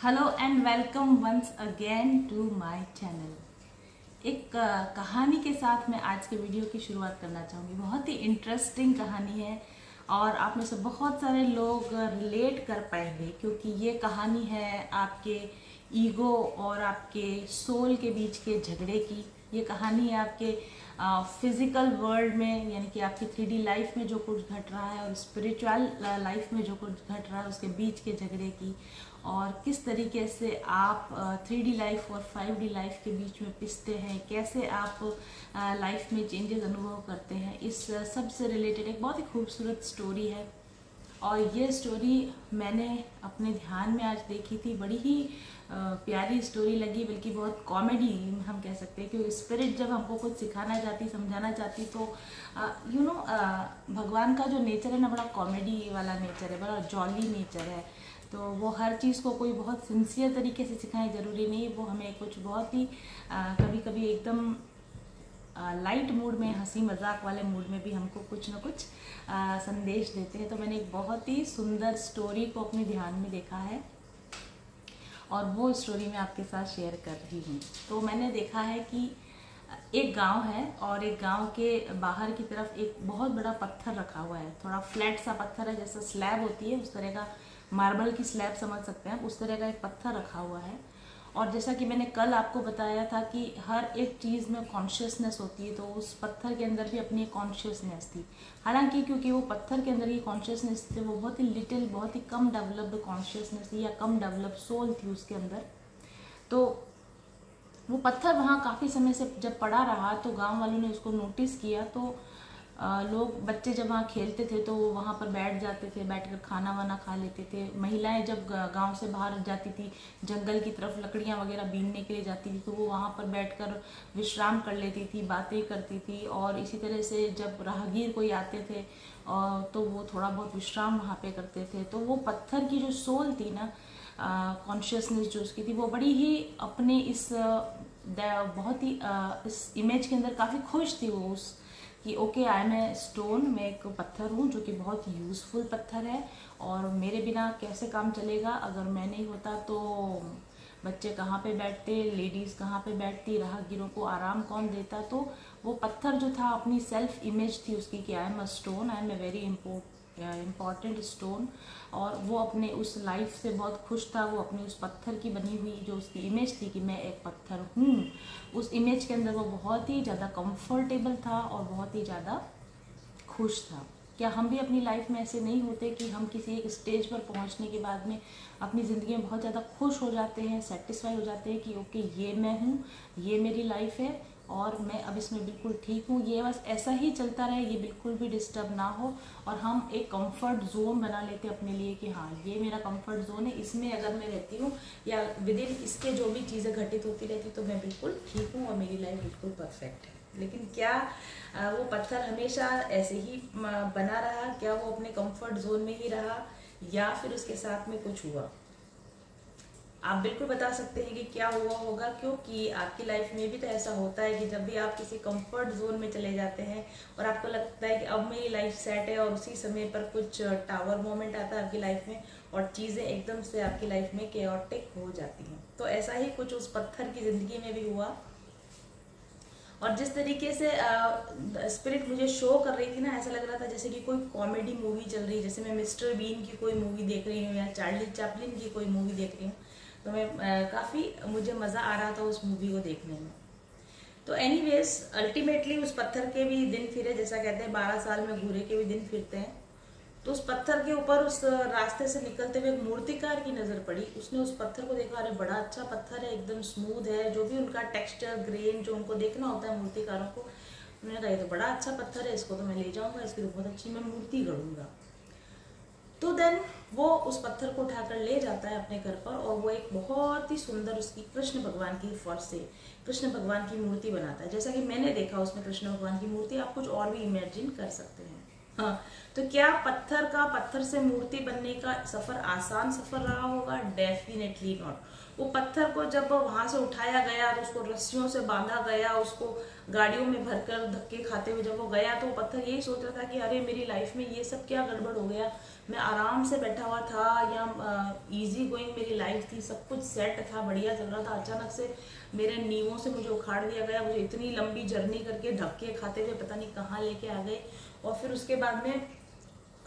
Hello and welcome once again to my channel. एक कहानी के साथ मैं आज के वीडियो की शुरुआत करना चाहूँगी। बहुत ही इंटरेस्टिंग कहानी है और आप में से बहुत सारे लोग रिलेट कर पाएंगे क्योंकि ये कहानी है आपके ईगो और आपके सोल के बीच के झगड़े की। ये कहानी है आपके फिजिकल वर्ल्ड में यानी कि आपकी 3D लाइफ में जो कुछ घट रहा है और स्पिरिचुअल लाइफ में जो कुछ घट रहा है उसके बीच के झगड़े की, और किस तरीके से आप 3D लाइफ और 5D लाइफ के बीच में पिसते हैं, कैसे आप लाइफ में चेंजेस अनुभव करते हैं। इस सब से रिलेटेड एक बहुत ही खूबसूरत स्टोरी है और ये स्टोरी मैंने अपने ध्यान में आज देखी थी। बड़ी ही प्यारी स्टोरी लगी, बल्कि बहुत कॉमेडी हम कह सकते हैं क्योंकि स्पिरिट जब हमको कुछ सिखाना चाहती, समझाना चाहती तो भगवान का जो नेचर है ना, बड़ा कॉमेडी वाला नेचर है, बड़ा जॉली नेचर है। तो वो हर चीज़ को कोई बहुत सिंसियर तरीके से सिखाएं ज़रूरी नहीं, वो हमें कुछ बहुत ही कभी कभी एकदम लाइट मूड में, हंसी मजाक वाले मूड में भी हमको कुछ ना कुछ संदेश देते हैं। तो मैंने एक बहुत ही सुंदर स्टोरी को अपने ध्यान में देखा है और वो स्टोरी मैं आपके साथ शेयर कर रही हूँ। तो मैंने देखा है कि एक गांव है और एक गांव के बाहर की तरफ एक बहुत बड़ा पत्थर रखा हुआ है। थोड़ा फ्लैट सा पत्थर है, जैसा स्लैब होती है उस तरह का, मार्बल की स्लैब समझ सकते हैं, उस तरह का एक पत्थर रखा हुआ है। और जैसा कि मैंने कल आपको बताया था कि हर एक चीज़ में कॉन्शियसनेस होती है, तो उस पत्थर के अंदर भी अपनी कॉन्शियसनेस थी। हालांकि क्योंकि वो पत्थर के अंदर की कॉन्शियसनेस थी, वो बहुत ही लिटिल, बहुत ही कम डेवलप्ड कॉन्शियसनेस थी या कम डेवलप्ड सोल थी उसके अंदर। तो वो पत्थर वहाँ काफ़ी समय से जब पड़ा रहा तो गाँव वालों ने उसको नोटिस किया। तो लोग, बच्चे जब वहाँ खेलते थे तो वो वहाँ पर बैठ जाते थे, बैठकर खाना वाना खा लेते थे। महिलाएं जब गांव से बाहर जाती थी, जंगल की तरफ लकड़ियाँ वगैरह बीनने के लिए जाती थी, तो वो वहाँ पर बैठकर विश्राम कर लेती थी, बातें करती थी। और इसी तरह से जब राहगीर कोई आते थे तो वो थोड़ा बहुत विश्राम वहाँ पे करते थे। तो वो पत्थर की जो सोल थी ना, कॉन्शियसनेस जो उसकी थी, वो बड़ी ही अपने इस बहुत ही इस इमेज के अंदर काफ़ी खुश थी वो, उस कि okay I am a stone, मैं एक पत्थर हूँ जो कि बहुत यूज़फुल पत्थर है और मेरे बिना कैसे काम चलेगा, अगर मैं नहीं होता तो बच्चे कहाँ पे बैठते, लेडीज़ कहाँ पे बैठती, राहगीरों को आराम कौन देता। तो वो पत्थर जो था, अपनी सेल्फ इमेज थी उसकी कि I am a stone, I am a very important stone. और वो अपने उस लाइफ से बहुत खुश था। वो अपनी उस पत्थर की बनी हुई जो उसकी इमेज थी कि मैं एक पत्थर हूँ, उस इमेज के अंदर वो बहुत ही ज़्यादा कंफर्टेबल था और बहुत ही ज़्यादा खुश था। क्या हम भी अपनी लाइफ में ऐसे नहीं होते कि हम किसी एक स्टेज पर पहुंचने के बाद में अपनी ज़िंदगी में बहुत ज़्यादा खुश हो जाते हैं, सेटिस्फाई हो जाते हैं कि ओके ये मैं हूँ, ये मेरी लाइफ है और मैं अब इसमें बिल्कुल ठीक हूँ, ये बस ऐसा ही चलता रहे, ये बिल्कुल भी डिस्टर्ब ना हो। और हम एक कंफर्ट जोन बना लेते हैं अपने लिए कि हाँ ये मेरा कंफर्ट जोन है, इसमें अगर मैं रहती हूँ या विद इन इसके जो भी चीज़ें घटित होती रहती तो मैं बिल्कुल ठीक हूँ और मेरी लाइफ बिल्कुल परफेक्ट है। लेकिन क्या वो पत्थर हमेशा ऐसे ही बना रहा? क्या वो अपने कंफर्ट जोन में ही रहा या फिर उसके साथ में कुछ हुआ? आप बिल्कुल बता सकते हैं कि क्या हुआ होगा, क्योंकि आपकी लाइफ में भी तो ऐसा होता है कि जब भी आप किसी कंफर्ट जोन में चले जाते हैं और आपको लगता है कि अब मेरी लाइफ सेट है और उसी समय पर कुछ टावर मोमेंट आता है आपकी लाइफ में और चीज़ें एकदम से आपकी लाइफ में केओटिक हो जाती हैं। तो ऐसा ही कुछ उस पत्थर की ज़िंदगी में भी हुआ। और जिस तरीके से स्पिरिट मुझे शो कर रही थी ना, ऐसा लग रहा था जैसे कि कोई कॉमेडी मूवी चल रही है, जैसे मैं मिस्टर बीन की कोई मूवी देख रही हूँ या चार्ली चैपलिन की कोई मूवी देख रही हूँ। तो मैं काफ़ी मुझे मज़ा आ रहा था उस मूवी को देखने में। तो एनीवेज अल्टीमेटली उस पत्थर के भी दिन फिरे, जैसा कहते हैं 12 साल में घूरे के भी दिन फिरते हैं। तो उस पत्थर के ऊपर, उस रास्ते से निकलते हुए एक मूर्तिकार की नज़र पड़ी। उसने उस पत्थर को देखा, अरे बड़ा अच्छा पत्थर है, एकदम स्मूथ है, जो भी उनका टेक्सचर, ग्रेन जो उनको देखना होता है मूर्तिकारों को। उन्होंने कहा ये तो बड़ा अच्छा पत्थर है, इसको तो मैं ले जाऊंगा, इसकी तो बहुत अच्छी मैं मूर्ति गढ़ूंगा। तो देन वो उस पत्थर को उठाकर ले जाता है अपने घर पर और वो एक बहुत ही सुंदर उसकी कृष्ण भगवान की फर्श से कृष्ण भगवान की मूर्ति बनाता है। जैसा कि मैंने देखा उसमें कृष्ण भगवान की मूर्ति, आप कुछ और भी इमेजिन कर सकते हैं। हाँ, तो क्या पत्थर से मूर्ति बनने का सफर आसान सफर रहा होगा? Definitely not. वो पत्थर को जब वहां से उठाया गया तो उसको रस्सियों से बांधा गया, उसको गाड़ियों में भरकर धक्के खाते हुए जब वो गया तो वो पत्थर यही सोच रहा था कि अरे मेरी लाइफ में ये सब क्या गड़बड़ हो गया, मैं आराम से बैठा हुआ था या इजी गोइंग मेरी लाइफ थी, सब कुछ सेट था, बढ़िया चल रहा था, अचानक से मेरे नींवों से मुझे उखाड़ दिया गया, मुझे इतनी लंबी जर्नी करके धक्के खाते हुए पता नहीं कहाँ लेके आ गए। और फिर उसके बाद में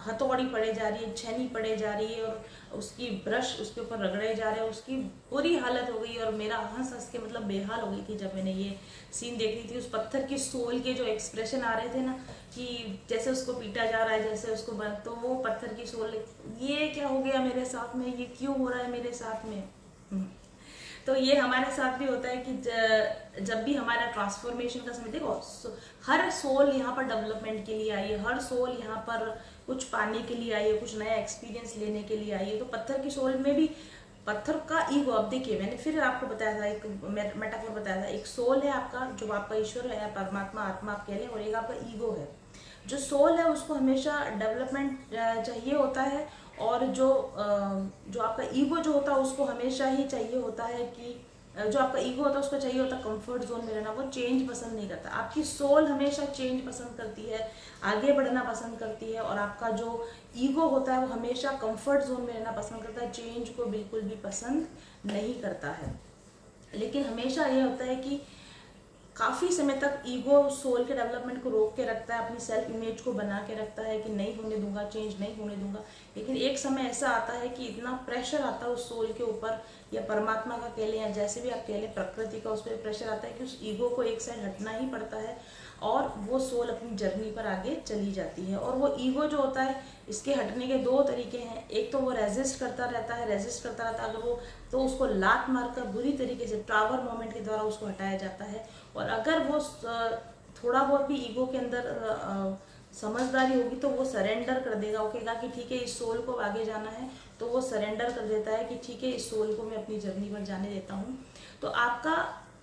हथौड़ी पड़े जा रही है, छेनी पड़े जा रही है और उसकी ब्रश उसके ऊपर रगड़े जा रहे हैं, उसकी बुरी हालत हो गई। और मेरा हंस हंस के मतलब बेहाल हो गई थी जब मैंने ये सीन देख रही थी। उस पत्थर की सोल के जो एक्सप्रेशन आ रहे थे ना कि जैसे उसको पीटा जा रहा है, जैसे उसको तो वो पत्थर की सोल, ये क्या हो गया मेरे साथ में, ये क्यों हो रहा है मेरे साथ में। तो ये हमारे साथ भी होता है कि जब भी हमारा ट्रांसफॉर्मेशन का समय, देखो हर सोल यहाँ पर डेवलपमेंट के लिए आई है, हर सोल यहाँ पर कुछ पाने के लिए आई है, कुछ नया एक्सपीरियंस लेने के लिए आई है। तो पत्थर की सोल में भी पत्थर का ईगो, अब देखिए मैंने फिर आपको बताया था, एक मेटाफोर बताया था, एक सोल है आपका जो आपका ईश्वर है, परमात्मा, आत्मा आप कह लें, और एक आपका ईगो है। जो सोल है उसको हमेशा डेवलपमेंट चाहिए होता है, और जो आपका ईगो जो होता है उसको हमेशा ही चाहिए होता है कि जो आपका ईगो होता है उसको चाहिए होता है कंफर्ट जोन में रहना, वो चेंज पसंद नहीं करता। आपकी सोल हमेशा चेंज पसंद करती है, आगे बढ़ना पसंद करती है, और आपका जो ईगो होता है वो हमेशा कंफर्ट जोन में रहना पसंद करता है, चेंज को बिल्कुल भी पसंद नहीं करता है। लेकिन हमेशा ये होता है कि काफ़ी समय तक ईगो सोल के डेवलपमेंट को रोक के रखता है, अपनी सेल्फ इमेज को बना के रखता है कि नहीं होने दूंगा, चेंज नहीं होने दूंगा। लेकिन एक समय ऐसा आता है कि इतना प्रेशर आता है उस सोल के ऊपर, या परमात्मा का कह लें या जैसे भी आप कह लें, प्रकृति का उस पर प्रेशर आता है कि उस ईगो को एक साइड हटना ही पड़ता है, और वो सोल अपनी जर्नी पर आगे चली जाती है। और वो ईगो जो होता है, इसके हटने के दो तरीके हैं। एक तो वो रेजिस्ट करता रहता है, अगर वो तो उसको लात मारकर बुरी तरीके से टावर मोमेंट के द्वारा उसको हटाया जाता है। और अगर वो थोड़ा बहुत भी ईगो के अंदर समझदारी होगी तो वो सरेंडर कर देगा, वो कहेगा कि ठीक है इस सोल को आगे जाना है, तो वो सरेंडर कर देता है कि ठीक है इस सोल को मैं अपनी जर्नी पर जाने देता हूँ। तो आपका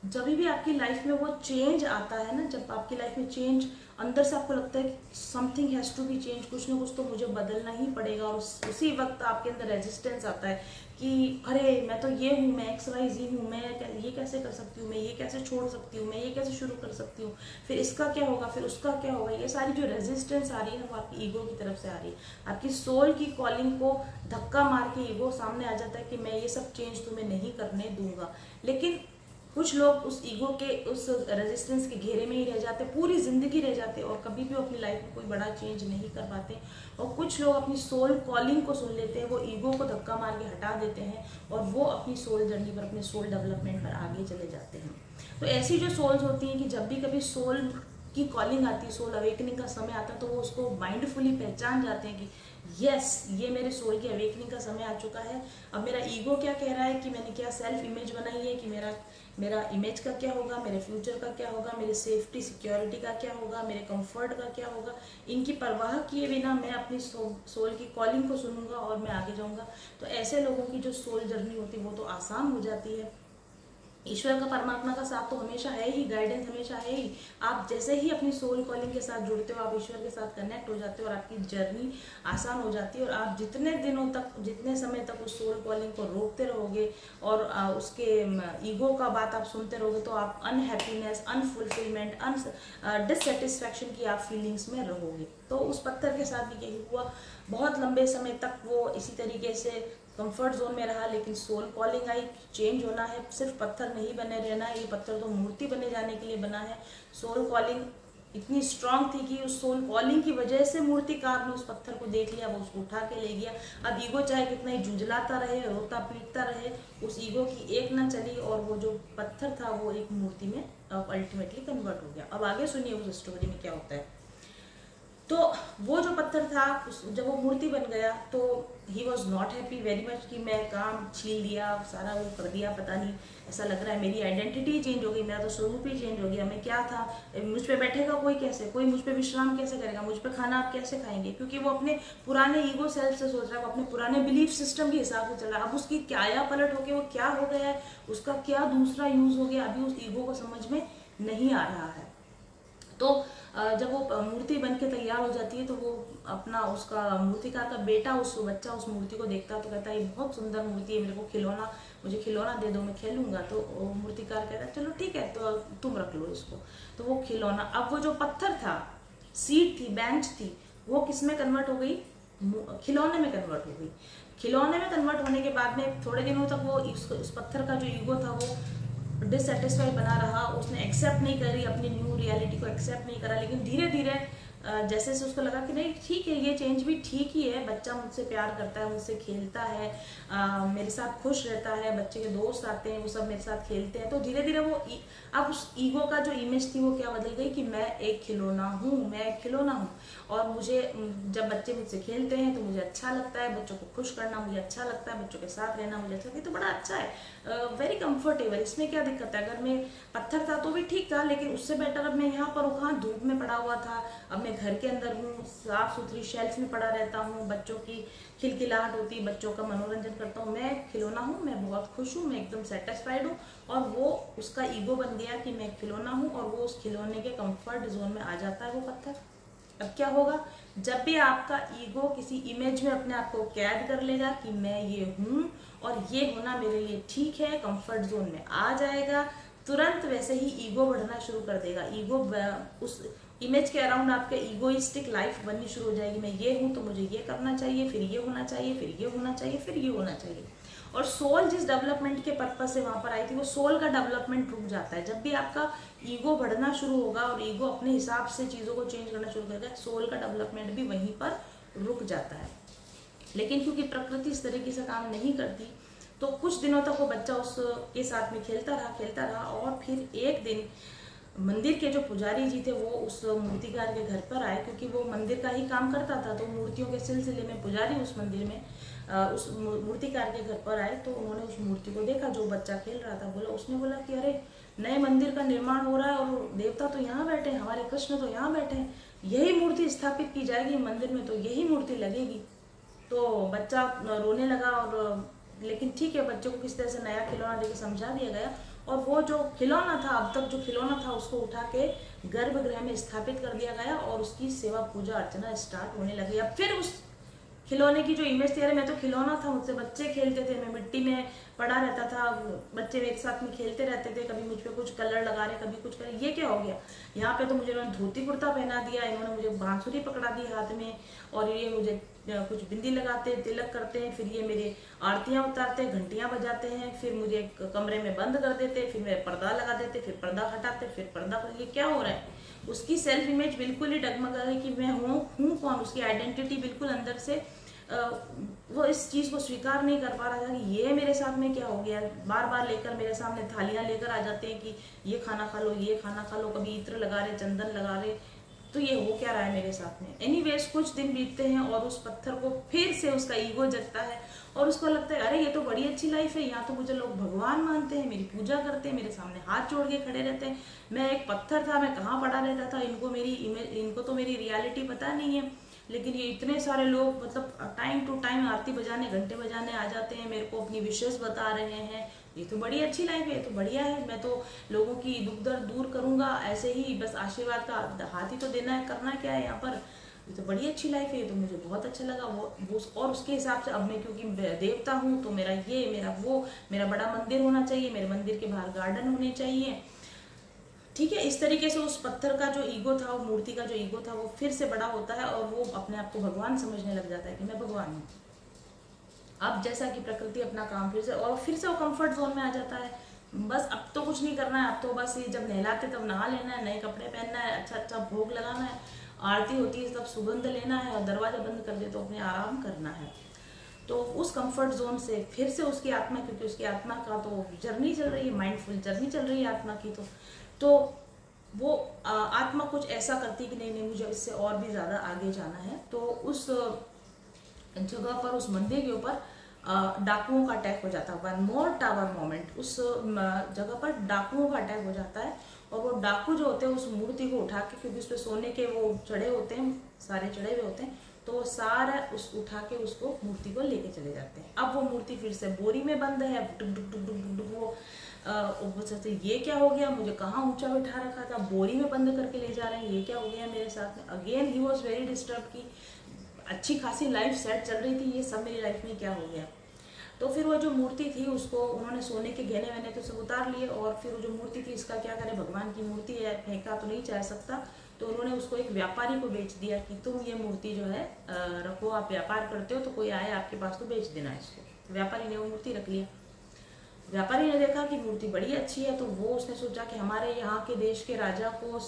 जब भी आपकी लाइफ में वो चेंज आता है ना, जब आपकी लाइफ में चेंज अंदर से आपको लगता है कि something has to be change, कुछ ना कुछ तो मुझे बदलना ही पड़ेगा, और उसी वक्त आपके अंदर रेजिस्टेंस आता है कि अरे मैं तो ये हूँ, मैं XYZ हूँ, मैं ये कैसे कर सकती हूँ, मैं ये कैसे छोड़ सकती हूँ, मैं ये कैसे शुरू कर सकती हूँ, फिर इसका क्या होगा, फिर उसका क्या होगा। ये सारी जो रेजिस्टेंस आ रही है ना वो आपकी ईगो की तरफ से आ रही है। आपकी सोल की कॉलिंग को धक्का मार के ईगो सामने आ जाता है कि मैं ये सब चेंज तुम्हें नहीं करने दूंगा। लेकिन कुछ लोग उस ईगो के उस रेजिस्टेंस के घेरे में ही रह जाते, पूरी जिंदगी रह जाते, और कभी भी अपनी लाइफ में कोई बड़ा चेंज नहीं कर पाते। और कुछ लोग अपनी सोल कॉलिंग को सुन लेते हैं, वो ईगो को धक्का मार के हटा देते हैं, और वो अपनी सोल जर्नी पर, अपने सोल डेवलपमेंट पर आगे चले जाते हैं। तो ऐसी जो सोल्स होती हैं कि जब भी कभी सोल की कॉलिंग आती है, सोल अवेकनिंग का समय आता है, तो वो उसको माइंडफुली पहचान जाते हैं कि यस ये मेरे सोल की अवेकनिंग का समय आ चुका है। अब मेरा ईगो क्या कह रहा है कि मैंने क्या सेल्फ इमेज बनाई है कि मेरा इमेज का क्या होगा, मेरे फ्यूचर का क्या होगा, मेरे सेफ्टी सिक्योरिटी का क्या होगा, मेरे कंफर्ट का क्या होगा, इनकी परवाह किए बिना मैं अपनी सोल की कॉलिंग को सुनूंगा और मैं आगे जाऊंगा। तो ऐसे लोगों की जो सोल जर्नी होती है वो तो आसान हो जाती है। ईश्वर का, परमात्मा का साथ तो हमेशा है ही, गाइडेंस हमेशा है ही। आप जैसे ही अपनी सोल कॉलिंग के साथ जुड़ते हो, आप ईश्वर के साथ कनेक्ट हो जाते हो, और आपकी जर्नी आसान हो जाती है। और आप जितने दिनों तक, जितने समय तक उस सोल कॉलिंग को रोकते रहोगे और उसके ईगो का बात आप सुनते रहोगे, तो आप अनहैप्पीनेस, अनफुलफिलमेंट, डिससेटिस्फैक्शन की आप फीलिंग्स में रहोगे। तो उस पत्थर के साथ भी यही हुआ, बहुत लंबे समय तक वो इसी तरीके से कंफर्ट जोन में रहा। लेकिन सोल कॉलिंग आई, चेंज होना है, सिर्फ पत्थर नहीं बने रहना है, ये पत्थर तो मूर्ति बने जाने के लिए बना है। सोल कॉलिंग इतनी स्ट्रांग थी कि उस सोल कॉलिंग की वजह से मूर्तिकार ने उस पत्थर को देख लिया, वो उसको उठा के ले गया। अब ईगो चाहे कितना ही झुंझलाता रहे, रोता पीटता रहे, उस ईगो की एक ना चली, और वो जो पत्थर था वो एक मूर्ति में अल्टीमेटली कन्वर्ट हो गया। अब आगे सुनिए उस स्टोरी में क्या होता है। तो वो जो पत्थर था, जब वो मूर्ति बन गया तो he was not happy very much कि मैं काम छीन लिया, सारा वो कर दिया, पता नहीं ऐसा लग रहा है मेरी आइडेंटिटी चेंज हो गई, मेरा तो स्वरूप ही चेंज हो गया। मैं क्या था, मुझ पे बैठेगा कोई कैसे, कोई मुझ पे विश्राम कैसे करेगा, मुझ पे खाना आप कैसे खाएंगे, क्योंकि वो अपने पुराने ईगो सेल्फ से सोच रहा है, वो अपने पुराने बिलीफ सिस्टम के हिसाब से चल रहा है। अब उसकी काया पलट होके वो क्या हो गया है, उसका क्या दूसरा यूज हो गया, अभी उस ईगो को समझ में नहीं आ रहा है। तो जब वो मूर्ति बन के तैयार तैयार हो जाती है तो वो अपना उसका मूर्तिकार का बेटा उस बच्चा उस मूर्ति को देखता है तो कहता है ये बहुत सुंदर मूर्ति है, मेरे को खिलौना, मुझे खिलौना दे दो, मैं खेलूंगा। तो वो मूर्तिकार कहता है चलो ठीक है तो तुम रख लो इसको। तो वो खिलौना, अब वो जो पत्थर था, सीट थी, बेंच थी, वो किस में कन्वर्ट हो गई, खिलौने में कन्वर्ट हो गई। खिलौने में कन्वर्ट होने के बाद में थोड़े दिनों तक वो इस पत्थर का जो ईगो था वो डिससेटिस्फाई बना रहा, उसने एक्सेप्ट नहीं करी, अपनी न्यू रियलिटी को एक्सेप्ट नहीं करा। लेकिन धीरे धीरे जैसे से उसको लगा कि नहीं ठीक है, ये चेंज भी ठीक ही है, बच्चा मुझसे प्यार करता है, मुझसे खेलता है, मेरे साथ खुश रहता है, बच्चे के दोस्त आते हैं वो सब मेरे साथ खेलते हैं, तो धीरे धीरे वो अब उस ईगो का जो इमेज थी वो क्या बदल गई कि मैं एक खिलौना हूँ, मैं एक खिलौना हूँ। और मुझे जब बच्चे मुझसे खेलते हैं तो मुझे अच्छा लगता है, बच्चों को खुश करना मुझे अच्छा लगता है, बच्चों के साथ रहना मुझे अच्छा लगता है, तो बड़ा अच्छा है, वेरी कंफर्टेबल, इसमें क्या दिक्कत है। अगर मैं पत्थर था तो भी ठीक था, लेकिन उससे बेटर अब मैं यहाँ पर हूँ, कहाँ धूप में पड़ा हुआ था, अब मैं घर के अंदर हूँ, साफ सुथरी शेल्फ में पड़ा रहता हूँ, बच्चों की खिलखिलाहट होती है, बच्चों का मनोरंजन करता हूँ, मैं खिलौना हूँ, मैं बहुत खुश हूँ, मैं एकदम सेटिस्फाइड हूँ। और वो उसका ईगो बन गया कि मैं खिलौना हूँ, और वो उस खिलौने के कंफर्ट जोन में आ जाता है वो पत्थर। अब क्या होगा, जब भी आपका ईगो किसी इमेज में अपने आप को कैद कर लेगा कि मैं ये हूँ और ये होना मेरे लिए ठीक है, कंफर्ट जोन में आ जाएगा, तुरंत वैसे ही ईगो बढ़ना शुरू कर देगा। ईगो उस इमेज के अराउंड आपके ईगोइस्टिक लाइफ बननी शुरू हो जाएगी। मैं ये हूँ तो मुझे ये करना चाहिए, फिर ये होना चाहिए, फिर ये होना चाहिए, फिर ये होना चाहिए। और सोल जिस डेवलपमेंट के पर्पज से वहां पर आई थी, वो सोल का डेवलपमेंट रुक जाता है। जब भी आपका ईगो बढ़ना शुरू होगा और ईगो अपने हिसाब से चीज़ों को चेंज करना शुरू करेगा, सोल का डेवलपमेंट भी वहीं पर रुक जाता है। लेकिन क्योंकि प्रकृति इस तरीके से काम नहीं करती, तो कुछ दिनों तक वो बच्चा उसके साथ में खेलता रहा, और फिर एक दिन मंदिर के जो पुजारी जी थे वो उस मूर्तिकार के घर पर आए, क्योंकि वो मंदिर का ही काम करता था, तो मूर्तियों के सिलसिले में पुजारी उस मंदिर में उस मूर्तिकार के घर पर आए। तो उन्होंने उस मूर्ति को देखा जो बच्चा खेल रहा था, उसने बोला कि अरे नए मंदिर का निर्माण हो रहा है और देवता तो यहाँ बैठे हैं, हमारे कृष्ण तो यहाँ बैठे हैं, यही मूर्ति स्थापित की जाएगी मंदिर में, तो यही मूर्ति लगेगी। तो बच्चा रोने लगा, और लेकिन ठीक है, बच्चों को किस तरह से नया खिलौना देकर समझा दिया गया, और वो जो खिलौना था, अब तक जो खिलौना था, उसको उठा के गर्भगृह में स्थापित कर दिया गया और उसकी सेवा पूजा अर्चना स्टार्ट होने लगी। अब फिर उस खिलौने की जो इमेज थी, अरे मैं तो खिलौना था, मुझसे बच्चे खेलते थे, मैं मिट्टी में पड़ा रहता था, बच्चे एक साथ में खेलते रहते थे, कभी मुझ पे कुछ कलर लगा रहे, कभी कुछ कर, ये क्या हो गया, यहाँ पे तो मुझे इन्होंने धोती कुर्ता पहना दिया, इन्होंने मुझे बांसुरी पकड़ा दी हाथ में, और ये मुझे कुछ बिंदी लगाते हैं, तिलक करते हैं, फिर ये मेरे आरतियाँ उतारते हैं, घंटियाँ बजाते हैं, फिर मुझे कमरे में बंद कर देते, फिर मेरे पर्दा लगा देते, फिर पर्दा हटाते, फिर पर्दा, ये क्या हो रहा है। उसकी सेल्फ इमेज बिल्कुल ही डगमगा गई कि मैं हूँ कौन, उसकी आइडेंटिटी बिल्कुल अंदर से वो इस चीज़ को स्वीकार नहीं कर पा रहा था कि ये मेरे साथ में क्या हो गया। बार बार लेकर मेरे सामने थालियां लेकर आ जाते हैं कि ये खाना खा लो, ये खाना खा लो, कभी इत्र लगा रहे, चंदन लगा रहे, तो ये हो क्या रहा है मेरे साथ में। एनीवेज कुछ दिन बीतते हैं और उस पत्थर को फिर से उसका ईगो जगता है और उसको लगता है अरे ये तो बड़ी अच्छी लाइफ है, यहाँ तो मुझे लोग भगवान मानते हैं, मेरी पूजा करते हैं, मेरे सामने हाथ जोड़ के खड़े रहते हैं, मैं एक पत्थर था, मैं कहाँ पड़ा रहता था, इनको तो मेरी रियलिटी पता नहीं है, लेकिन ये इतने सारे लोग मतलब टाइम टू टाइम आरती बजाने, घंटे बजाने आ जाते हैं, मेरे को अपनी विशेष बता रहे हैं, ये तो बड़ी अच्छी लाइफ है, ये तो बढ़िया है, मैं तो लोगों की दुख दर्द दूर करूंगा, ऐसे ही बस आशीर्वाद का हाथ ही तो देना है, करना क्या है यहाँ पर, ये तो बड़ी अच्छी लाइफ है, ये तो मुझे बहुत अच्छा लगा। वो और उसके हिसाब से अब मैं क्योंकि देवता हूँ तो मेरा ये, मेरा वो, मेरा बड़ा मंदिर होना चाहिए, मेरे मंदिर के बाहर गार्डन होने चाहिए, ठीक है। इस तरीके से उस पत्थर का जो ईगो था, वो मूर्ति का जो ईगो था, वो फिर से बड़ा होता है और वो अपने आप को भगवान समझने लग जाता है कि मैं भगवान हूँ। अब जैसा कि प्रकृति अपना काम फिर से वो कंफर्ट जोन में आ जाता है, बस अब तो कुछ नहीं करना है, अब तो बस ये जब नहलाते तब नहा लेना है, नए कपड़े पहनना है, अच्छा अच्छा भोग लगाना है, आरती होती है तब सुगंध लेना है और दरवाजा बंद कर दे तो अपने आराम करना है। तो उस कंफर्ट जोन से फिर से उसकी आत्मा, क्योंकि उसकी आत्मा का तो जर्नी चल रही है, माइंडफुल जर्नी चल रही है आत्मा की, तो वो आत्मा कुछ ऐसा करती कि नहीं मुझे इससे और भी ज़्यादा आगे जाना है। तो उस जगह पर, उस मंदिर के ऊपर डाकुओं का अटैक हो जाता है। वन मोर टावर मोमेंट, उस जगह पर डाकुओं का अटैक हो जाता है और वो डाकू जो होते हैं उस मूर्ति को उठा के, क्योंकि उस पर सोने के वो चढ़े होते हैं, सारे चढ़े हुए होते हैं, तो वो सारा उस उठा के उसको मूर्ति को लेके चले जाते हैं। अब वो मूर्ति फिर से बोरी में बंद है, डुक डुक डुक डुक डुक डुक, वो सोचते ये क्या हो गया, मुझे कहाँ ऊंचा बिठा रखा था, बोरी में बंद करके ले जा रहे हैं, ये क्या हो गया मेरे साथ में। Again he was very disturb की अच्छी खासी लाइफ सेट चल रही थी, ये सब मेरी लाइफ में क्या हो गया। तो फिर वो जो मूर्ति थी उसको उन्होंने सोने के गहने वहने तो सब उतार लिए, और फिर वो जो मूर्ति थी इसका क्या करें, भगवान की मूर्ति है, फेंका तो नहीं जा सकता, तो उन्होंने उसको एक व्यापारी को बेच दिया कि तुम ये मूर्ति जो है रखो, आप व्यापार करते हो तो कोई आए आपके पास तो बेच देना इसको। व्यापारी ने वो मूर्ति रख लिया। व्यापारी ने देखा कि मूर्ति बड़ी अच्छी है, तो वो उसने सोचा कि हमारे यहाँ के देश के राजा को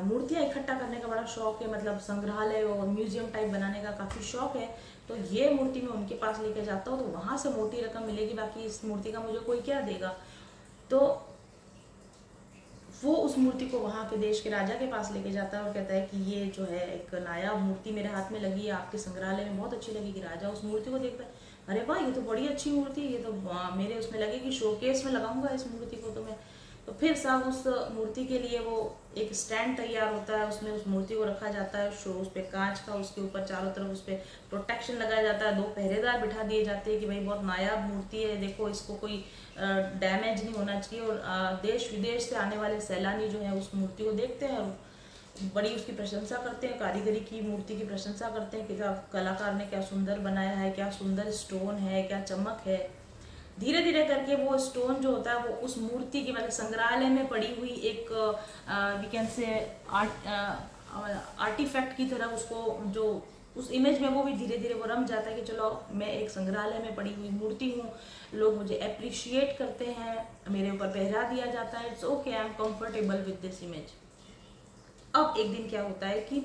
मूर्तियाँ इकट्ठा करने का बड़ा शौक है, मतलब संग्रहालय और म्यूजियम टाइप बनाने का काफ़ी शौक है, तो ये मूर्ति मैं उनके पास लेके जाता हूँ तो वहाँ से मोटी रकम मिलेगी, बाकी इस मूर्ति का मुझे कोई क्या देगा। तो वो उस मूर्ति को वहाँ के देश के राजा के पास लेके जाता है और कहता है कि ये जो है एक नायाब मूर्ति मेरे हाथ में लगी है, आपके संग्रहालय में बहुत अच्छी लगेगी। राजा उस मूर्ति को देखता है, अरे वाह ये तो बड़ी अच्छी मूर्ति, ये तो मेरे उसमें लगेगी, शोकेस में लगाऊंगा इस मूर्ति को तो मैं। तो फिर साहब उस मूर्ति के लिए वो एक स्टैंड तैयार होता है, उसमें उस मूर्ति को रखा जाता है, उस पर कांच का, उसके ऊपर चारों तरफ उस पर प्रोटेक्शन लगाया जाता है, 2 पहरेदार बिठा दिए जाते हैं कि भाई बहुत नायाब मूर्ति है, देखो इसको कोई डैमेज नहीं होना चाहिए। और देश विदेश से आने वाले सैलानी जो है उस मूर्ति को देखते हैं और बड़ी उसकी प्रशंसा करते हैं, कारीगरी की, मूर्ति की प्रशंसा करते हैं कि कलाकार ने क्या सुंदर बनाया है, क्या सुंदर स्टोन है, क्या चमक है। धीरे धीरे करके वो स्टोन जो होता है वो उस मूर्ति की, मतलब संग्रहालय में पड़ी हुई एक वी कैन से आर्टिफैक्ट की तरह उसको, जो उस इमेज में वो भी धीरे धीरे वो रम जाता है कि चलो मैं एक संग्रहालय में पड़ी हुई मूर्ति हूँ, लोग मुझे अप्रिशिएट करते हैं, मेरे ऊपर पहरा दिया जाता है, it's okay, I am comfortable with this image. अब एक दिन क्या होता है कि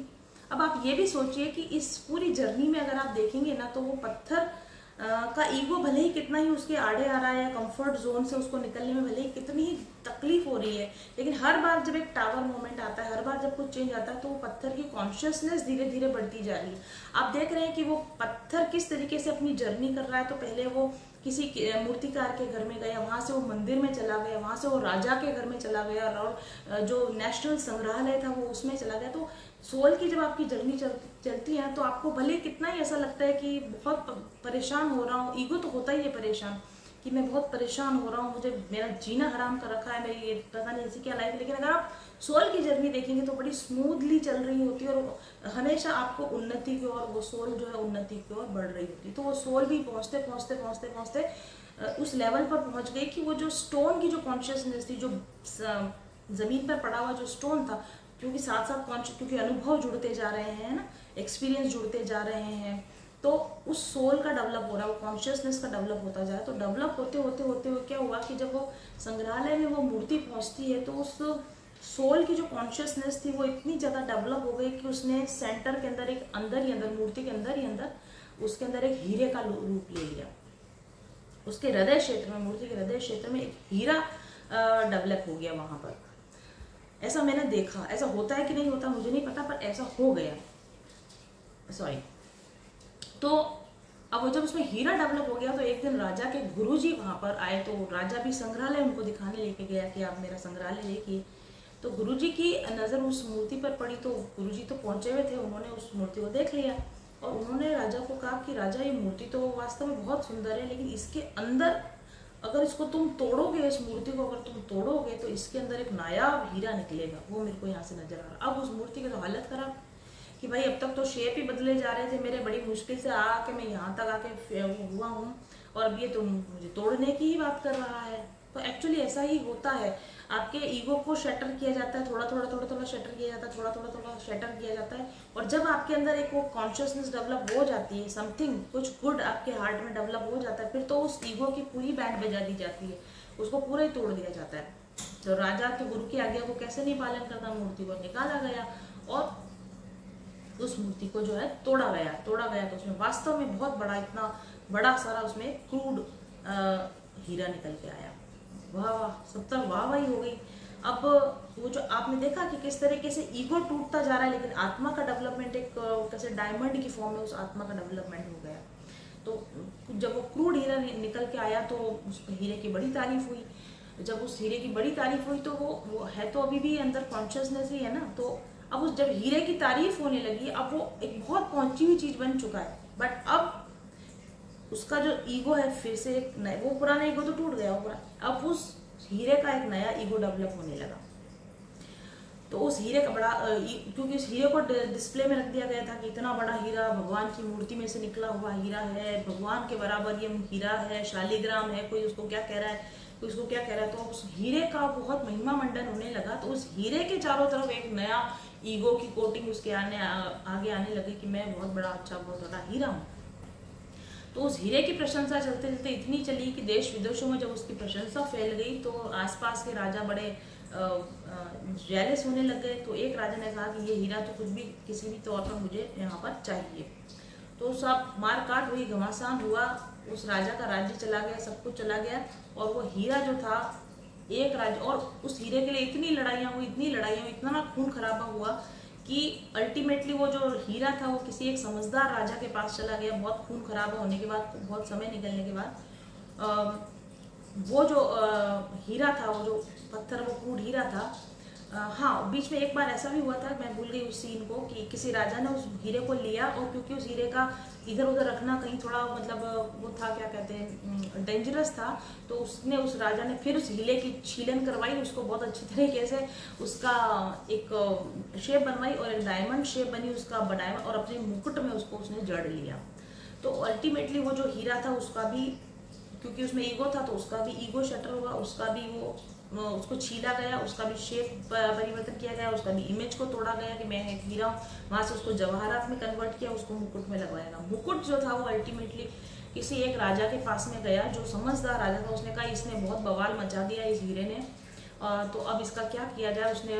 अब आप ये भी सोचिए कि इस पूरी जर्नी में अगर आप देखेंगे ना तो वो पत्थर का ईगो भले ही कितना ही उसके आड़े आ रहा है, कंफर्ट जोन से उसको निकलने में भले ही कितनी ही तकलीफ हो रही है, लेकिन हर बार जब एक टावर मोमेंट आता है, हर बार जब कुछ चेंज आता है तो वो पत्थर की कॉन्शियसनेस धीरे धीरे बढ़ती जा रही है। आप देख रहे हैं कि वो पत्थर किस तरीके से अपनी जर्नी कर रहा है। तो पहले वो किसी मूर्तिकार के घर में गया, वहां से वो मंदिर में चला गया, वहां से वो राजा के घर में चला गया, और जो नेशनल संग्रहालय था वो उसमें चला गया। तो सोल की जब आपकी जर्नी चलती है तो आपको भले कितना ही ऐसा लगता है कि बहुत परेशान हो रहा हूँ, ईगो तो होता ही है परेशान कि मैं बहुत परेशान हो रहा हूँ, मुझे मेरा जीना हराम कर रखा है, मेरी ये पता नहीं ऐसी क्या लाइफ है। लेकिन अगर आप सोल की जर्नी देखेंगे तो बड़ी स्मूथली चल रही होती है और हमेशा आपको उन्नति की ओर, वो सोल जो है उन्नति की ओर बढ़ रही होती है। तो वो सोल भी पहुँचते पहुँचते पहुँचते पहुँचते उस लेवल पर पहुँच गई कि वो जो स्टोन की जो कॉन्शियसनेस थी, जो ज़मीन पर पड़ा हुआ जो स्टोन था, क्योंकि साथ साथ क्योंकि अनुभव जुड़ते जा रहे हैं ना, एक्सपीरियंस जुड़ते जा रहे हैं, तो उस सोल का डेवलप हो रहा है, वो कॉन्शियसनेस का डेवलप होता जा रहा है। तो डेवलप होते होते होते हुए क्या हुआ कि जब वो संग्रहालय में वो मूर्ति पहुंचती है तो उस सोल की जो कॉन्शियसनेस थी वो इतनी ज़्यादा डेवलप हो गई कि उसने सेंटर के अंदर, एक अंदर ही अंदर, मूर्ति के अंदर ही अंदर उसके अंदर एक हीरे का रूप ले लिया। उसके हृदय क्षेत्र में, मूर्ति के हृदय क्षेत्र में एक हीरा डेवलप हो गया वहाँ पर। ऐसा मैंने देखा, ऐसा होता है कि नहीं होता मुझे नहीं पता, पर ऐसा हो गया, सॉरी। तो अब वो जब उसमें हीरा डेवलप हो गया तो एक दिन राजा के गुरुजी वहाँ पर आए, तो राजा भी संग्रहालय उनको दिखाने लेके गया कि आप मेरा संग्रहालय देखिए। तो गुरुजी की नज़र उस मूर्ति पर पड़ी, तो गुरुजी तो पहुंचे हुए थे, उन्होंने उस मूर्ति को देख लिया और उन्होंने राजा को कहा कि राजा ये मूर्ति तो वास्तव में बहुत सुंदर है, लेकिन इसके अंदर अगर इसको तुम तोड़ोगे, इस मूर्ति को अगर तुम तोड़ोगे तो इसके अंदर एक नायाब हीरा निकलेगा, वो मेरे को यहाँ से नजर आ रहा। अब उस मूर्ति की तो हालत खराब कि भाई अब तक तो शेप ही बदले जा रहे थे मेरे, बड़ी मुश्किल से आके मैं यहाँ तक आके हुआ हूँ और अब ये तो मुझे तोड़ने की ही बात कर रहा है। तो एक्चुअली ऐसा ही होता है, आपके ईगो को शटर किया जाता है, थोड़ा थोड़ा थोड़ा थोड़ा शटर किया जाता है, थोड़ा थोड़ा थोड़ा शटर किया जाता है, और जब आपके अंदर एक वो कॉन्शियसनेस डेवलप हो जाती है, समथिंग कुछ गुड आपके हार्ट में डेवलप हो जाता है, फिर तो उस ईगो की पूरी बैंड बजा दी जाती है, उसको पूरा ही तोड़ दिया जाता है। तो राजा के गुरु की आज्ञा को कैसे नहीं पालन करता, मूर्ति को निकाला गया और उस मूर्ति को जो है तोड़ा गया तो उसमें वास्तव में बहुत बड़ा, इतना बड़ा सारा उसमें क्रूड हीरा निकल के आया। वाह वाह, सब तक वाह वाही हो गई। अब वो जो आपने देखा कि किस तरीके से ईगो टूटता जा रहा है, लेकिन आत्मा का डेवलपमेंट एक कैसे डायमंड की फॉर्म में उस आत्मा का डेवलपमेंट हो गया। तो जब वो क्रूड हीरा निकल के आया तो उस हीरे की बड़ी तारीफ हुई। जब उस हीरे की बड़ी तारीफ हुई तो वो है तो अभी भी अंदर कॉन्शियसनेस ही है ना, तो अब उस जब हीरे की तारीफ होने लगी, अब वो एक बहुत पहुंची हुई चीज बन चुका है, बट अब उसका जो ईगो है फिर से एक नया, वो पुराना ईगो तो टूट गया पूरा, अब उस हीरे का एक नया ईगो डेवलप होने लगा। तो उस हीरे का बड़ा क्योंकि उस हीरे को डिस्प्ले में रख दिया गया था कि इतना बड़ा हीरा, भगवान की मूर्ति में से निकला हुआ हीरा है, भगवान के बराबर ये हीरा है, शालिग्राम है, कोई उसको क्या कह रहा है, कोई उसको क्या कह रहा है। तो उस हीरे का बहुत महिमा मंडन होने लगा, तो उस हीरे के चारों तरफ एक नया ईगो की कोटिंग उसके आगे आने लगे कि मैं बहुत बड़ा अच्छा, बहुत बड़ा हीरा हूँ। तो उस हीरे की प्रशंसा चलते चलते इतनी चली कि देश विदेशों में जब उसकी प्रशंसा फैल गई तो आसपास के राजा बड़े जेलस होने लग गए। तो एक राजा ने कहा कि ये हीरा तो कुछ भी किसी भी तौर पर मुझे यहाँ पर चाहिए। तो सब मारकाट हुई, घमासान हुआ, उस राजा का राज्य चला गया, सब कुछ चला गया, और वो हीरा जो था एक राज्य, और उस हीरे के लिए इतनी लड़ाइयाँ हुई, इतनी लड़ाइयाँ हुई, इतना खून खराबा हुआ कि अल्टीमेटली वो जो हीरा था वो किसी एक समझदार राजा के पास चला गया। बहुत खून खराबा होने के बाद, बहुत समय निकलने के बाद वो जो हीरा था, वो जो पत्थर, वो क्रूड हीरा था। हाँ, बीच में एक बार ऐसा भी हुआ था, मैं भूल गई उस सीन को, कि किसी राजा ने उस हीरे को लिया, और क्योंकि उस हीरे का इधर उधर रखना कहीं थोड़ा मतलब वो था, क्या कहते हैं, डेंजरस था, तो उसने, उस राजा ने फिर उस हीरे की छीलन करवाई, उसको बहुत अच्छी तरीके से उसका एक शेप बनवाई, और एक डायमंड शेप बनी उसका बनाया, और अपने मुकुट में उसको उसने जड़ लिया। तो अल्टीमेटली वो जो हीरा था उसका भी, क्योंकि उसमें ईगो था, तो उसका भी ईगो शटर हुआ, उसका भी वो, उसको छीला गया, उसका भी शेप परिवर्तन किया गया, उसका भी इमेज को तोड़ा गया कि मैं एक हीरा हूँ। वहां से उसको जवाहरात में कन्वर्ट किया, उसको मुकुट में लगाया गया। मुकुट जो था वो अल्टीमेटली किसी एक राजा के पास में गया, जो समझदार राजा था। उसने कहा इसने बहुत बवाल मचा दिया इस हीरे ने, तो अब इसका क्या किया जाए। उसने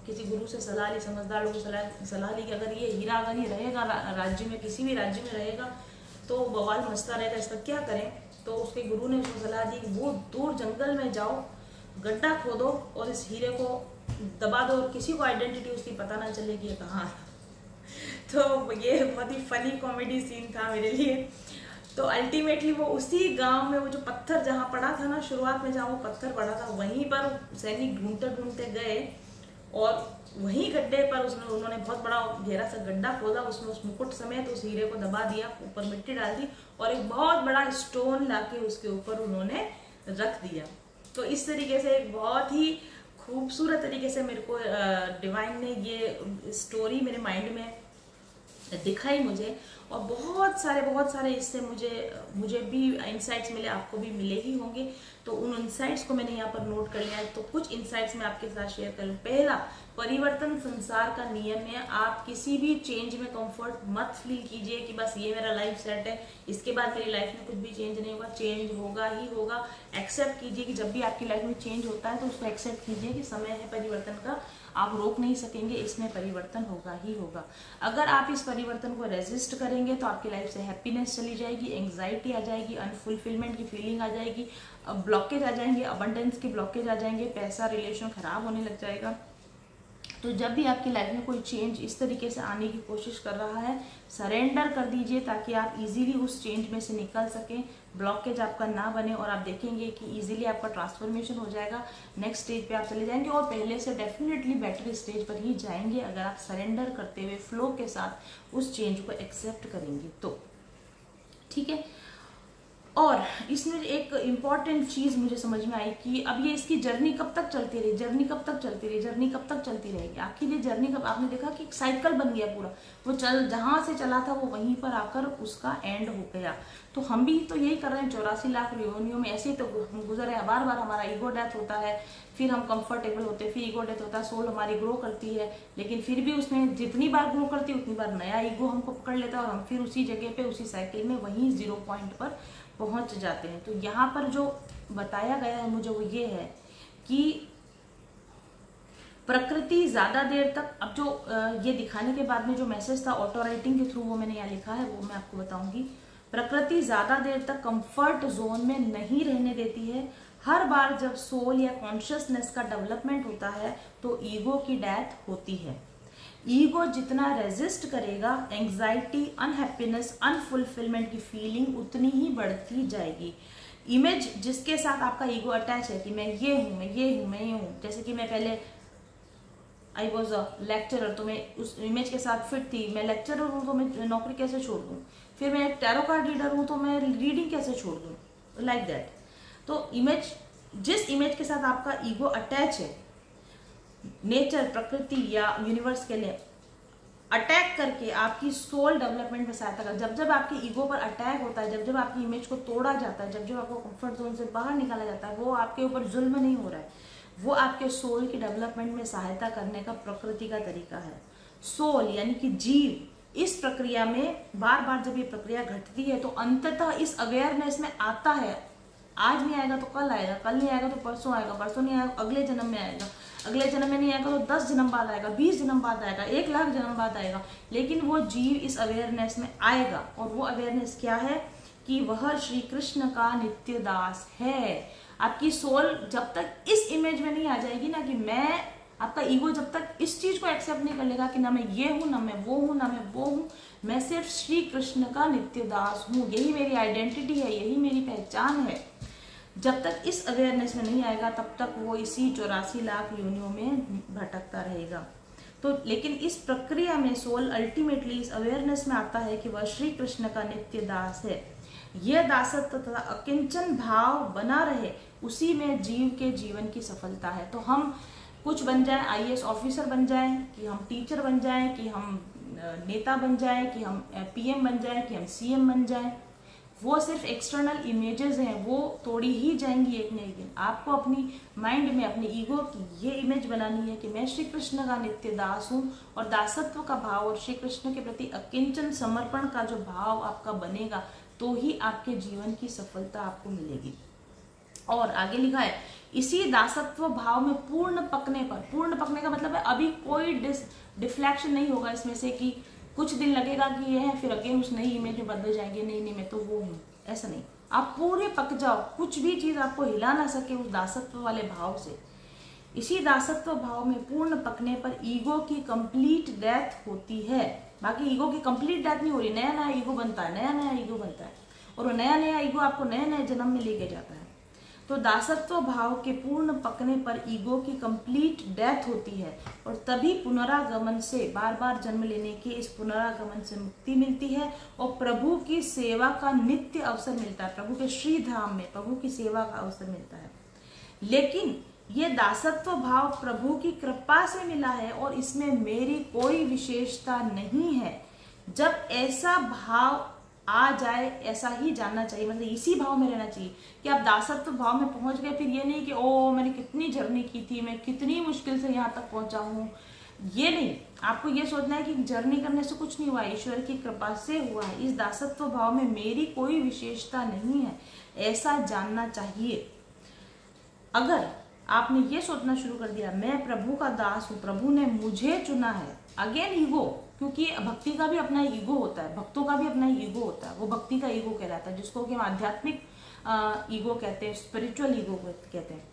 किसी गुरु से सलाह ली, समझदार लोगों से सलाह ली कि अगर ये हीरा, अगर ये रहेगा राज्य में, किसी भी राज्य में रहेगा तो बवाल मचता रहेगा, इसका क्या करें। तो उसके गुरु ने उसको सलाह दी कि वो दूर जंगल में जाओ, गड्ढा खोदो और इस हीरे को दबा दो, और किसी को आइडेंटिटी उसकी पता ना चले कि ये कहाँ है। तो ये बहुत ही फनी कॉमेडी सीन था मेरे लिए। तो अल्टीमेटली वो उसी गांव में, वो जो पत्थर जहाँ पड़ा था ना शुरुआत में, जहाँ वो पत्थर पड़ा था, वहीं पर सैनिक ढूंढते ढूंढते गए, और वहीं गड्ढे पर उन्होंने बहुत बड़ा गहरा सा गड्ढा खोदा, उसमें उस मुकुट समेत उस हीरे को दबा दिया, ऊपर मिट्टी डाल दी, और एक बहुत बड़ा स्टोन लाके उसके ऊपर उन्होंने रख दिया। तो इस तरीके से एक बहुत ही खूबसूरत तरीके से मेरे को डिवाइन ने ये स्टोरी मेरे माइंड में दिखाई मुझे, और बहुत सारे इससे मुझे भी इंसाइट्स मिले, आपको भी मिले ही होंगे। तो उन इंसाइट्स को मैंने यहाँ पर नोट कर लिया है। तो कुछ इंसाइट्स मैं आपके साथ शेयर करूँ। पहला, परिवर्तन संसार का नियम है। आप किसी भी चेंज में कंफर्ट मत फील कीजिए कि बस ये मेरा लाइफ सेट है, इसके बाद मेरी लाइफ में कुछ भी चेंज नहीं होगा। चेंज होगा ही होगा। एक्सेप्ट कीजिए कि जब भी आपकी लाइफ में चेंज होता है तो उसको एक्सेप्ट कीजिए कि समय है परिवर्तन का, आप रोक नहीं सकेंगे, इसमें परिवर्तन होगा ही होगा। अगर आप इस परिवर्तन को रेजिस्ट करेंगे तो आपकी लाइफ से हैप्पीनेस चली जाएगी, एंग्जाइटी आ जाएगी, अनफुलफिलमेंट की फीलिंग आ जाएगी, ब्लॉकेज आ जाएंगे, अबंडेंस के ब्लॉकेज आ जाएंगे, पैसा, रिलेशन खराब होने लग जाएगा। तो जब भी आपकी लाइफ में कोई चेंज इस तरीके से आने की कोशिश कर रहा है, सरेंडर कर दीजिए ताकि आप इजीली उस चेंज में से निकल सकें, ब्लॉकेज आपका ना बने, और आप देखेंगे कि इजीली आपका ट्रांसफॉर्मेशन हो जाएगा, नेक्स्ट स्टेज पे आप चले जाएंगे, और पहले से डेफिनेटली बेटर स्टेज पर ही जाएंगे अगर आप सरेंडर करते हुए फ्लो के साथ उस चेंज को एक्सेप्ट करेंगे तो। ठीक है। और इसमें एक इम्पॉर्टेंट चीज़ मुझे समझ में आई कि अब ये इसकी जर्नी कब तक चलती रही, जर्नी कब तक चलती रही, जर्नी कब तक चलती रहेगी। आखिर ये जर्नी कब, आपने देखा कि एक साइकिल बन गया पूरा, वो जहाँ से चला था वो वहीं पर आकर उसका एंड हो गया। तो हम भी तो यही कर रहे हैं, 84 लाख योनियों में ऐसे ही तो हम गुजर रहे हैं। बार बार हमारा ईगो डेथ होता है, फिर हम कंफर्टेबल होते हैं, फिर ईगो डेथ होता है, सोल हमारी ग्रो करती है, लेकिन फिर भी उसमें जितनी बार ग्रो करती है उतनी बार नया ईगो हमको पकड़ लेता है, और हम फिर उसी जगह पे, उसी साइकिल में, वहीं 0 पॉइंट पर पहुंच जाते हैं। तो यहाँ पर जो बताया गया है मुझे वो ये है कि प्रकृति ज्यादा देर तक, अब जो ये दिखाने के बाद में जो मैसेज था ऑटो राइटिंग के थ्रू वो मैंने यहाँ लिखा है, वो मैं आपको बताऊंगी। प्रकृति ज्यादा देर तक कंफर्ट जोन में नहीं रहने देती है। हर बार जब सोल या कॉन्शियसनेस का डेवलपमेंट होता है तो ईगो की डेथ होती है। ईगो जितना रेजिस्ट करेगा, एंग्जाइटी, अनहैप्पीनेस, अनफुलफिलमेंट की फीलिंग उतनी ही बढ़ती जाएगी। इमेज जिसके साथ आपका ईगो अटैच है कि मैं ये हूँ, मैं ये हूँ, मैं ये हूँ, जैसे कि मैं पहले आई वॉज अ लेक्चरर, तो मैं उस इमेज के साथ फिट थी। मैं लेक्चरर हूँ तो मैं नौकरी कैसे छोड़ दूँ, फिर मैं एक टैरो कार्ड रीडर हूँ तो मैं रीडिंग कैसे छोड़ दूँ, लाइक दैट। तो इमेज, जिस इमेज के साथ आपका ईगो अटैच है, नेचर, प्रकृति या यूनिवर्स के लिए अटैक करके आपकी सोल डेवलपमेंट में सहायता कर। जब जब आपके ईगो पर अटैक होता है, जब जब आपकी इमेज को तोड़ा जाता है, जब जब आपको कंफर्ट जोन से बाहर निकाला जाता है, वो आपके ऊपर जुल्म नहीं हो रहा है, वो आपके सोल की डेवलपमेंट में सहायता करने का प्रकृति का तरीका है। सोल यानी कि जीव इस प्रक्रिया में बार बार जब ये प्रक्रिया घटती है तो अंततः इस अवेयरनेस में आता है। आज नहीं आएगा तो कल आएगा, कल नहीं आएगा तो परसों आएगा, परसों नहीं आएगा अगले जन्म में आएगा, अगले जन्म में नहीं आएगा तो 10 जन्म बाद आएगा, 20 जन्म बाद आएगा, 1 लाख जन्म बाद आएगा, लेकिन वो जीव इस अवेयरनेस में आएगा। और वो अवेयरनेस क्या है कि वह श्री कृष्ण का नित्य दास है। आपकी सोल जब तक इस इमेज में नहीं आ जाएगी ना कि मैं, आपका ईगो जब तक इस चीज को एक्सेप्ट नहीं कर लेगा कि ना मैं ये हूं, ना मैं वो हूं, ना मैं वो हूं, मैं सिर्फ श्री कृष्ण का नित्य दास हूं, यही मेरी आइडेंटिटी है, यही मेरी पहचान है, जब तक इस अवेयरनेस में नहीं आएगा तब तक वो इसी 84 लाख योनियों में भटकता रहेगा। तो लेकिन इस प्रक्रिया में सोल अल्टीमेटली इस अवेयरनेस में आता है कि वह श्री कृष्ण का नित्य दास है। यह दासत्व तथा अकिंचन भाव बना रहे, उसी में जीव के जीवन की सफलता है। तो हम कुछ बन जाएं, आईएएस ऑफिसर बन जाएं, कि हम टीचर बन जाएं, कि हम नेता बन जाएं, कि हम पीएम बन जाएं, कि हम सीएम बन जाएं, वो सिर्फ एक्सटर्नल इमेजेस हैं, वो तोड़ी ही जाएंगी एक न एक दिन। आपको अपनी माइंड में अपने ईगो की ये इमेज बनानी है कि मैं श्री कृष्ण का नित्य दास हूँ, और दासत्व का भाव और श्री कृष्ण के प्रति अकिंचन समर्पण का जो भाव आपका बनेगा तो ही आपके जीवन की सफलता आपको मिलेगी। और आगे लिखा है, इसी दासत्व भाव में पूर्ण पकने पर, पूर्ण पकने का मतलब है अभी कोई डिफ्लेक्शन नहीं होगा इसमें से कि कुछ दिन लगेगा कि ये है, फिर अगेन उस नई इमेज में बदल जाएंगे, नहीं मैं तो वो हूँ, ऐसा नहीं। आप पूरे पक जाओ, कुछ भी चीज आपको हिला ना सके उस दासत्व वाले भाव से। इसी दासत्व भाव में पूर्ण पकने पर ईगो की कंप्लीट डेथ होती है। बाकी ईगो की कंप्लीट डेथ नहीं हो रही, नया नया ईगो बनता है, नया नया ईगो बनता है, और वो नया नया ईगो आपको नए नए जन्म में लेके जाता है। तो दासत्व भाव के पूर्ण पकने पर ईगो की कंप्लीट डेथ होती है, और तभी पुनरागमन से, बार बार जन्म लेने के इस पुनरागमन से मुक्ति मिलती है, और प्रभु की सेवा का नित्य अवसर मिलता है। प्रभु के श्री धाम में प्रभु की सेवा का अवसर मिलता है। लेकिन ये दासत्व भाव प्रभु की कृपा से मिला है, और इसमें मेरी कोई विशेषता नहीं है। जब ऐसा भाव आ जाए, ऐसा ही जानना चाहिए, मतलब इसी भाव में रहना चाहिए कि आप दासत्व भाव में पहुंच गए। फिर ये नहीं कि ओ मैंने कितनी जर्नी की थी, मैं कितनी मुश्किल से यहाँ तक पहुंचा हूँ, ये नहीं। आपको ये सोचना है कि जर्नी करने से कुछ नहीं हुआ, ईश्वर की कृपा से हुआ है। इस दासत्व भाव में मेरी कोई विशेषता नहीं है, ऐसा जानना चाहिए। अगर आपने ये सोचना शुरू कर दिया मैं प्रभु का दास हूँ, प्रभु ने मुझे चुना है, अगेन ईगो, क्योंकि भक्ति का भी अपना ईगो होता है, भक्तों का भी अपना ईगो होता है, वो भक्ति का ईगो कहलाता है, जिसको कि हम आध्यात्मिक ईगो कहते हैं, स्पिरिचुअल ईगो कहते हैं।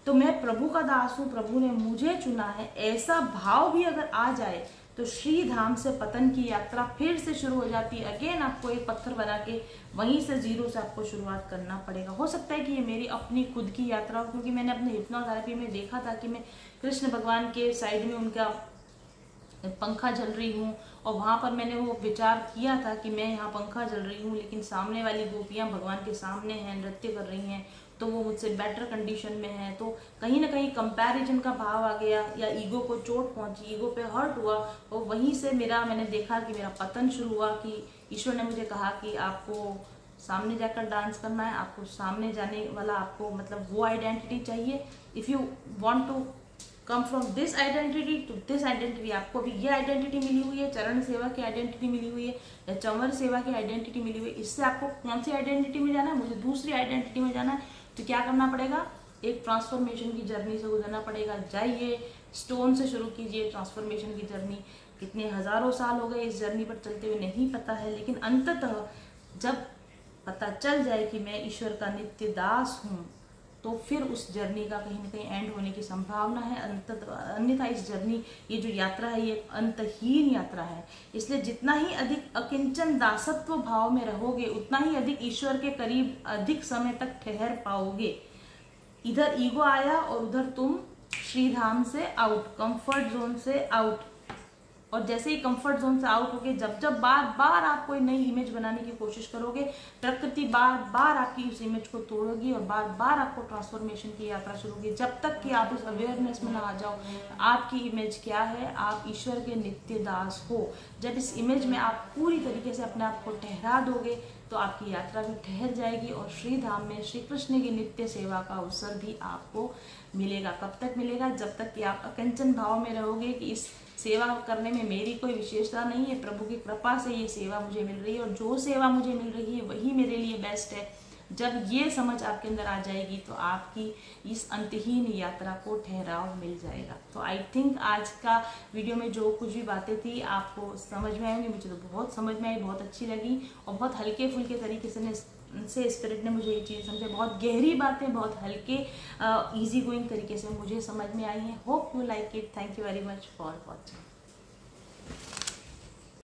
तो मैं प्रभु का दास हूँ, प्रभु ने मुझे चुना है, ऐसा भाव भी अगर आ जाए तो श्री धाम से पतन की यात्रा फिर से शुरू हो जाती है। अगेन आपको एक पत्थर बना के वहीं से जीरो से आपको शुरुआत करना पड़ेगा। हो सकता है कि ये मेरी अपनी खुद की यात्रा हो, क्योंकि मैंने अपने हिप्नोथेरेपी में देखा था कि मैं कृष्ण भगवान के साइड में उनका पंखा जल रही हूँ, और वहाँ पर मैंने वो विचार किया था कि मैं यहाँ पंखा जल रही हूँ, लेकिन सामने वाली गोपियाँ भगवान के सामने हैं, नृत्य कर रही हैं, तो वो मुझसे बेटर कंडीशन में है। तो कहीं ना कहीं कंपैरिजन का भाव आ गया, या ईगो को चोट पहुंची, ईगो पे हर्ट हुआ, और वहीं से मैंने देखा कि मेरा पतन शुरू हुआ। कि ईश्वर ने मुझे कहा कि आपको सामने जाकर डांस करना है, आपको सामने जाने वाला, आपको मतलब वो आइडेंटिटी चाहिए। If you want to come from this identity to this identity, आपको भी ये आइडेंटिटी मिली हुई है, चरण सेवा की आइडेंटिटी मिली हुई है, या चंवर सेवा की आइडेंटिटी मिली हुई है, इससे आपको कौन सी आइडेंटिटी में जाना है, मुझे दूसरी आइडेंटिटी में जाना है। तो क्या करना पड़ेगा, एक ट्रांसफॉर्मेशन की जर्नी से गुजरना पड़ेगा। जाइए, स्टोन से शुरू कीजिए ट्रांसफॉर्मेशन की जर्नी। कितने हजारों साल हो गए इस जर्नी पर चलते हुए नहीं पता है, लेकिन अंततः जब पता चल जाए कि मैं ईश्वर का नित्य दास हूँ, तो फिर उस जर्नी का कहीं ना कहीं एंड होने की संभावना है। अन्यथा इस जर्नी, ये जो यात्रा है, ये अंतहीन यात्रा है। इसलिए जितना ही अधिक अकिंचन दासत्व भाव में रहोगे, उतना ही अधिक ईश्वर के करीब अधिक समय तक ठहर पाओगे। इधर ईगो आया और उधर तुम श्रीधाम से आउट, कंफर्ट जोन से आउट। और जैसे ही कंफर्ट जोन से आउट होगे, जब जब बार बार आप कोई नई इमेज बनाने की कोशिश करोगे, प्रकृति बार बार आपकी उस इमेज को तोड़ोगी और बार बार आपको ट्रांसफॉर्मेशन की यात्रा शुरू होगी। जब तक कि आप उस अवेयरनेस में ना आ जाओ आपकी इमेज क्या है, आप ईश्वर के नित्य दास हो। जब इस इमेज में आप पूरी तरीके से अपने आप को ठहरा दोगे तो आपकी यात्रा भी ठहर जाएगी और श्री धाम में श्री कृष्ण की नित्य सेवा का अवसर भी आपको मिलेगा। कब तक मिलेगा? जब तक कि आप अकंचन भाव में रहोगे कि इस सेवा करने में मेरी कोई विशेषता नहीं है, प्रभु की कृपा से ये सेवा मुझे मिल रही है और जो सेवा मुझे मिल रही है वही मेरे लिए बेस्ट है। जब ये समझ आपके अंदर आ जाएगी तो आपकी इस अंतहीन यात्रा को ठहराव मिल जाएगा। तो आई थिंक आज का वीडियो में जो कुछ भी बातें थी आपको समझ में आएंगी। मुझे तो बहुत समझ में आई, बहुत अच्छी लगी और बहुत हल्के फुल्के तरीके से स्पिरिट ने मुझे ये चीज़ समझे। बहुत गहरी बातें बहुत हल्के इजी गोइंग तरीके से मुझे समझ में आई हैं। Hope you like it. Thank you very much for watching.